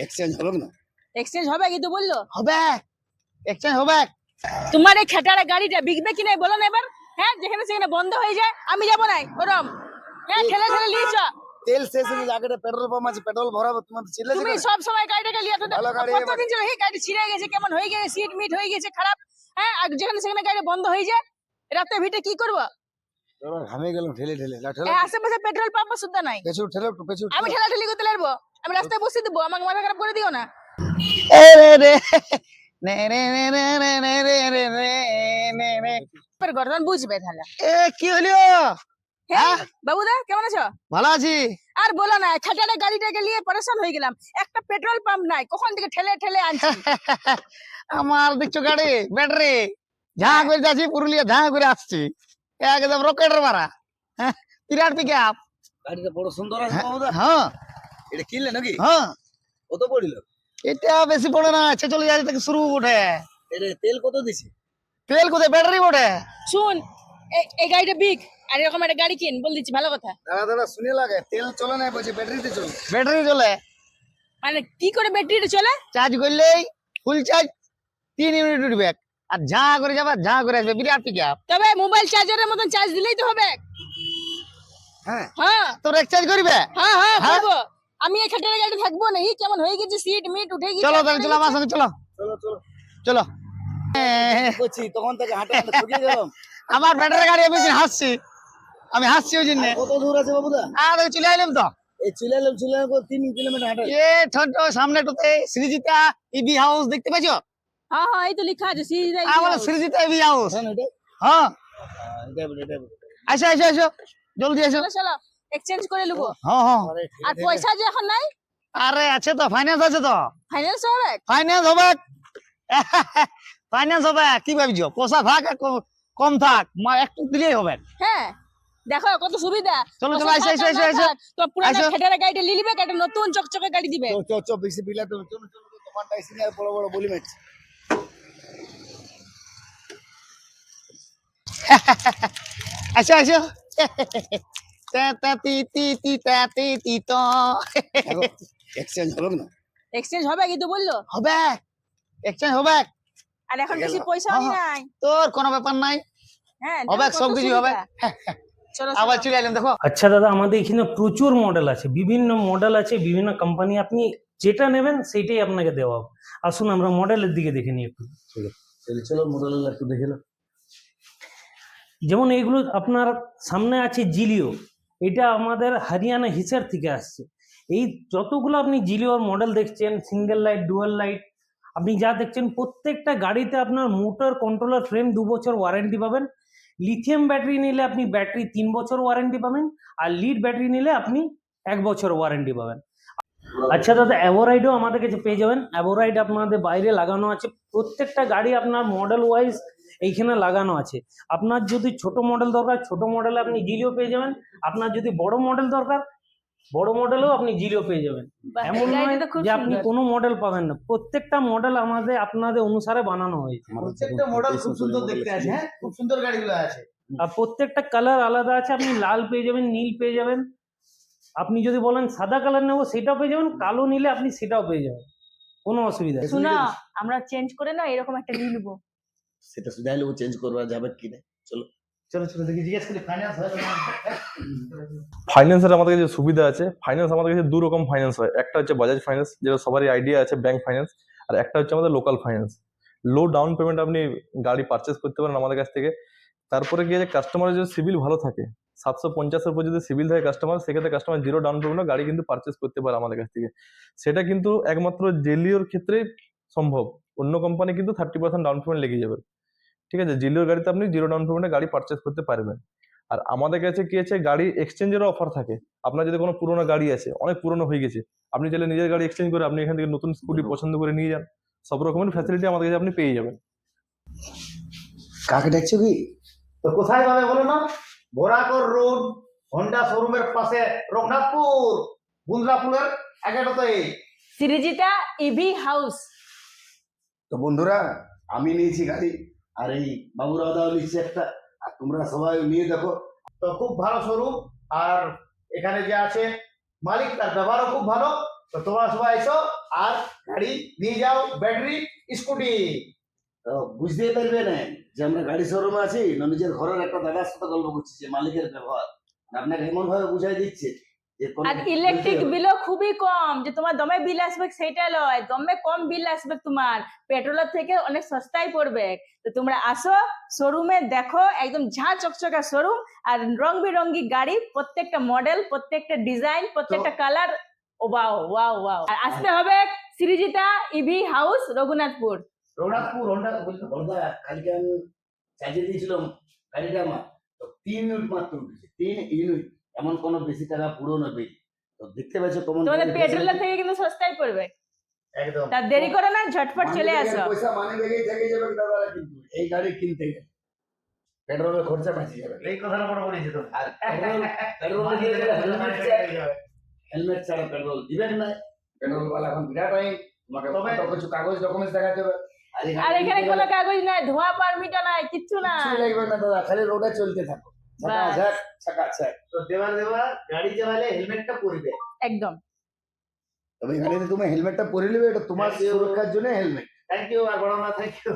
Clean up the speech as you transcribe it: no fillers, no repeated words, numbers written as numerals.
Exchange হবে না? Exchange হবে কিন্তু বললো হবে, এক্সচেঞ্জ হবে। তোমার এই খেটাড়া গাড়িটা বিকবে কি নাই বলো না এবার। হ্যাঁ, যেখানে সেখানে বন্ধ হয়ে যায়, আমি যাবো নাই ওরম। হ্যাঁ, ঠেলে ঠেলে নিয়ে চা। তেল শেষ হয়ে গেছে, আগে পেট্রোল পাম্প আছে, পেট্রোল ভরাবো। তোমার চিল্লা তুমি সব সময় গাড়িটাকে লিয়ে তো ভালো গাড়ি কতদিন চলে, এই গাড়ি ছিঁড়ে গেছে, কেমন হয়ে গেছে, সিট মিট হয়ে গেছে খারাপ। হ্যাঁ, আর যেখানে সেখানে গাড়ি বন্ধ হয়ে যায়, রাতে ভিটে কি করবো? ঘামে গেলাম ঠেলে ঠেলে আশেপাশে পেট্রোল পাম্প সুদ্ধা নাই। পেছু ঠেলে পেছু। আমি ঠেলা ঠেলি করতে লাগবো? আমি রাস্তায় বসে দেবো? আমাকে মাথা খারাপ করে দিও না। গর্দন বুঝবে তাহলে। কি হলো? হ্যাঁ বাবুদা, কেমন আছো? ভালো আছি। আর বলো না, খেটাড়া গাড়িটাকে নিয়ে পরেশান হয়ে গেলাম। একটা পেট্রোল পাম্প নাই, কখন থেকে ঠেলে ঠেলে আনছি। আমার দেখছো গাড়ি ব্যাটারি ঝাঁ করে যাচ্ছি, পুরুলিয়া ঝাঁ করে আসছি, একদম রকেটের মারা। বিরাট পিক আপ। গাড়িটা বড় সুন্দর আছে বাবুদা। হ্যাঁ, এটা কিনলে নাকি? হ্যাঁ। কত পড়িল? এটা বেশি পড়ে না, 46,000 থেকে শুরু ওঠে। এর তেল কত দিছি? তেল কোথায়, ব্যাটারি ওঠে। শুন, এই গাড়িটা বিক, আর এরকম একটা গাড়ি কিন, বল দিচ্ছি ভালো কথা। দাদা দাদা শুনে লাগে, তেল চলে না, বলছে ব্যাটারিতে চলে। ব্যাটারি চলে মানে কি করে ব্যাটারিটা চলে? চার্জ করলেই ফুল চার্জ 3 ইউনিট উঠবে, আর ঝাঁ করে যাবে, ঝাঁ করে আসবে, বিরাট পিক আপ। তবে মোবাইল চার্জারের মতন চার্জ দিলেই তো হবে। হ্যাঁ হ্যাঁ, তোর এক্সচেঞ্জ করবে? হ্যাঁ হ্যাঁ করবো। আমি এই খেটাড়া গাড়ি থাকবো না, এই কেমন হয়ে গেছে, সিট মিট উঠে গেছে। চলো তাহলে, চলো আমার সঙ্গে, চলো চলো চলো চলো। বলছি তখন থেকে হাঁটা হাঁটা থকে গেলাম। আমার ব্যাটারি গাড়ি আমি হাসছি, আমি হাসছি ওই জন্য। কত দূর আছে বাবুদা? আর চলে আইলাম তো, এই চলে এলাম 3 কিলোমিটার হাঁটা। এ ছোট সামনে টুতে শ্রীজিতা ইবি হাউস দেখতে পাচ্ছো? হ্যাঁ হ্যাঁ, এই তো লেখা আছে শ্রীজিতা। আমার শ্রীজিতা ইবি হাউস। হ্যাঁ, আসো আসো আসো, জলদি আসো। চলো চলো, এক্সচেঞ্জ করে নেবো। হ্যাঁ হ্যাঁ। আর পয়সা যে এখন নাই? আরে আছে তো, ফাইন্যান্স আছে তো। ফাইন্যান্স হবে? ফাইন্যান্স হবে, ফাইন্যান্স হবে। কি ভাবছো, পয়সা থাক আর কম থাক, মা একটু দিলেই হবে। হ্যাঁ, দেখো কত সুবিধা। চলো চলো, আসো আসো আসো আসো। তো পুরানা খেটাড়া গাড়িটা নিয়ে নিবে, একটা নতুন চকচকে গাড়ি দিবে। চল চল, বেশি বিলা তো চলো চলো, তোমারটা এসে আর বড় বড় বলি ম্যাচ। আসো আসো। এক্সচেঞ্জ হবে না? এক্সচেঞ্জ হবে কিন্তু বললো। হবে, এক্সচেঞ্জ হবে। আর এখন বেশি পয়সা নাই। তোর কোনো ব্যাপার নাই, হ্যাঁ হবে, সব কিছু হবে। চলো আবার চলে এলাম, দেখো। আচ্ছা দাদা, আমাদের এখানে প্রচুর মডেল আছে, বিভিন্ন মডেল আছে, বিভিন্ন কোম্পানি, আপনি যেটা নেবেন সেইটাই আপনাকে দেওয়া হবে। আসুন আমরা মডেলের দিকে দেখে নিই একটু। চলো মডেল একটু দেখে নাও। যেমন এইগুলো আপনার সামনে আছে জিলিও, এটা আমাদের হরিয়ানা হিসার থেকে আসছে। এই যতগুলো আপনি জিলিওর মডেল দেখছেন, সিঙ্গেল লাইট, ডুয়াল লাইট, আপনি যা দেখছেন প্রত্যেকটা গাড়িতে আপনার মোটর, কন্ট্রোলার, ফ্রেম 2 বছর ওয়ারেন্টি পাবেন। লিথিয়াম ব্যাটারি নিলে আপনি ব্যাটারি 3 বছর ওয়ারেন্টি পাবেন, আর লিড ব্যাটারি নিলে আপনি 1 বছর ওয়ারেন্টি পাবেন। আচ্ছা দাদা, অ্যাভোরাইডও আমাদের কাছে পেয়ে যাবেন। অ্যাভোরাইড আপনাদের বাইরে লাগানো আছে, প্রত্যেকটা গাড়ি আপনার মডেল ওয়াইজ এইখানে লাগানো আছে। আপনার যদি ছোট মডেল দরকার, ছোট মডেলে আপনি জিলিও পেয়ে যাবেন। আপনার যদি বড় মডেল দরকার, বড় মডেলেও আপনি জিলিও পেয়ে যাবেন। এমন নয় যে আপনি কোনো মডেল পাবেন না, প্রত্যেকটা মডেল আমাদের আপনাদের অনুসারে বানানো হয়েছে। প্রত্যেকটা মডেল খুব সুন্দর দেখতে আছে। হ্যাঁ, খুব সুন্দর গাড়িগুলো আছে। আর প্রত্যেকটা কালার আলাদা আছে, আপনি লাল পেয়ে যাবেন, নীল পেয়ে যাবেন। আপনি যদি বলেন সাদা কালার নেবো, সেটাও পেয়ে যাবেন, কালো নিলে আপনি সেটাও পেয়ে যাবেন, কোনো অসুবিধা নেই। শোনা, আমরা চেঞ্জ করে না এরকম একটা নিয়ে নেবো। সেটা সুবিধা হলে চেঞ্জ করবা যাবে কি না। চলো চলো চলো, দেখি জিজ্ঞেস করি ফাইন্যান্স হয় না। ফাইন্যান্সের আমাদের কাছে সুবিধা আছে। ফাইন্যান্স আমাদের কাছে 2 রকম ফাইন্যান্স হয়। একটা হচ্ছে বাজাজ ফাইন্যান্স, যেটা সবারই আইডিয়া আছে, ব্যাংক ফাইন্যান্স। আর একটা হচ্ছে আমাদের লোকাল ফাইন্যান্স। লো ডাউন পেমেন্ট আপনি গাড়ি পারচেস করতে পারেন আমাদের কাছ থেকে। তারপরে গিয়ে যে কাস্টমারের যদি সিভিল ভালো থাকে, 750-এর উপর যদি সিভিল থাকে কাস্টমার, সেক্ষেত্রে কাস্টমার 0 ডাউন পেমেন্টে গাড়ি কিন্তু পারচেস করতে পারে আমাদের কাছ থেকে। সেটা কিন্তু একমাত্র জেলিওর ক্ষেত্রে সম্ভব। অন্য কোম্পানি কিন্তু 30% ডাউন পেমেন্ট লেগে যাবে। ঠিক আছে, জিলিওর গাড়িতে আপনি 0 ডাউন পেমেন্টে গাড়ি পারচেস করতে পারবেন। আর আমাদের কাছে কি আছে, গাড়ি এক্সচেঞ্জেরও অফার থাকে। আপনার যদি কোনো পুরোনো গাড়ি আছে, অনেক পুরোনো হয়ে গেছে, আপনি চাইলে নিজের গাড়ি এক্সচেঞ্জ করে আপনি এখান থেকে নতুন স্কুটি পছন্দ করে নিয়ে যান। সব রকমের ফ্যাসিলিটি আমাদের কাছে আপনি পেয়ে যাবেন। কাকে দেখছো কি? তো কোথায় পাবে বলো না? বোরাকর রোড, হোন্ডা শোরুমের পাশে, রঘুনাথপুর, বুন্দ্রাপুরের এগারোতে শ্রীজিতা ইভি হাউস। তো বন্ধুরা, আমি নিয়েছি গাড়ি, আর এই বাবুরাও দাও নিচ্ছে একটা, আর তোমরা সবাই নিয়ে দেখো। তো খুব ভালো শোরুম, আর এখানে যে আছে মালিক, তার ব্যবহারও খুব ভালো। তো তোমরা সবাই এসো আর গাড়ি নিয়ে যাও, ব্যাটারি স্কুটি। তো বুঝতেই পারবে না যে আমরা গাড়ি শোরুমে আছি না নিজের ঘরের একটা দাদার সাথে গল্প করছি, যে মালিকের ব্যবহার আপনাকে এমন ভাবে বুঝাই দিচ্ছে যে কোনো আর ইলেকট্রিক বিলও খুবই কম, যে তোমার দমে বিল আসবে সেটা নয়, দমে কম বিল আসবে, তোমার পেট্রোলের থেকে অনেক সস্তায় পড়বে। তো তোমরা আসো শোরুমে, দেখো একদম ঝা চকচকা শোরুম, আর রং বেরঙ্গি গাড়ি, প্রত্যেকটা মডেল, প্রত্যেকটা ডিজাইন, প্রত্যেকটা কালার। ও ওয়াও ওয়াও ওয়াও। আর আসতে হবে Srijita EV house, Raghunathpur. Raghunathpur Honda Balda কালকে আমি চার্জে দিয়েছিলাম গাড়িটা আমার, তো 3 ইউনিট মাত্র উঠেছে, 3 ইউনিট, এমন কোনো বেশি টাকা পুরো নেবে। তো দেখতে পাচ্ছ কেমন তোমাদের পেট্রোলের থেকে কিন্তু সস্তায় পড়বে। একদম। তার দেরি করো না, ঝটফট চলে আসো। পয়সা মানে লেগেই থেকে যাবে দাদা, কিন্তু এই গাড়ি কিনতে গেলে পেট্রোলের খরচা বাঁচি যাবে। এই কথাটা মনে পড়েছে তো। আর পেট্রোল হেলমেট ছাড়া পেট্রোল দিবেন না, পেট্রোল ওয়ালা এখন বিরাট আইন, তোমাকে কত কিছু কাগজ ডকুমেন্টস দেখাতে হবে। আর এখানে কোনো কাগজ নাই, ধোয়া পারমিটও নাই, কিচ্ছু না। কিছুই লাগবে না দাদা, খালি রোডে চলতে থাকো, ছাকা বাস। ঝাক ছাকা ছাক। তো দেওয়া গাড়ি চালালে হেলমেটটা পরবে। একদম। তবে এখানে তুমি হেলমেটটা পরে নেবে, এটা তোমার সুরক্ষার জন্য হেলমেট। থ্যাংক ইউ আর বড় না, থ্যাংক ইউ।